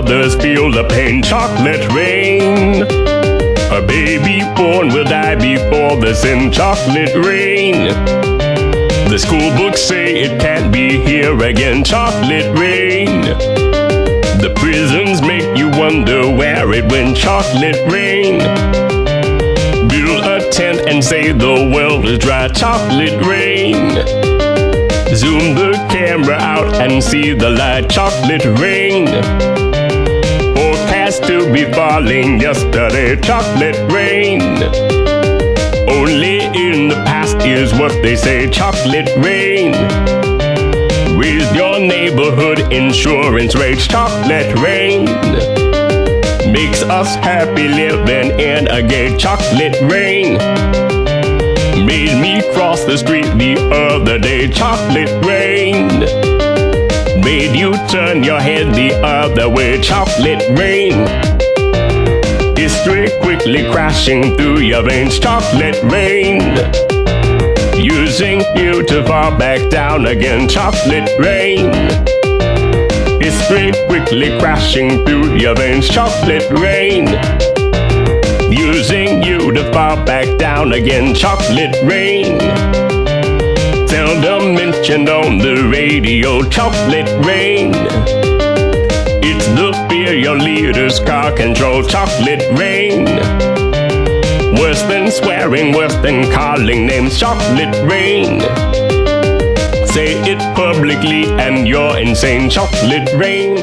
others feel the pain. Chocolate rain. A baby born will die before the sin. Chocolate rain. The school books say it can't be here again. Chocolate rain. The prisons make you wonder where it went. Chocolate rain. Build a tent and say the world is dry. Chocolate rain. Zoom the camera out and see the light. Chocolate rain. Forecast to be falling yesterday. Chocolate rain. Only in the past is what they say. Chocolate rain. Raise your neighborhood insurance rates. Chocolate rain. Makes us happy living in a gay. Chocolate rain. Made me cross the street the other day. Chocolate rain. Made you turn your head the other way. Chocolate rain. History quickly crashing through your veins. Chocolate rain. Using you to fall back down again. Chocolate rain. History quickly crashing through your veins. Chocolate rain. Using you to fall back down again. Chocolate rain. Seldom mentioned on the radio. Chocolate rain. It's the fear your leaders car control. Chocolate rain. Worse than swearing, worse than calling names. Chocolate rain. Say it publicly and you're insane. Chocolate rain.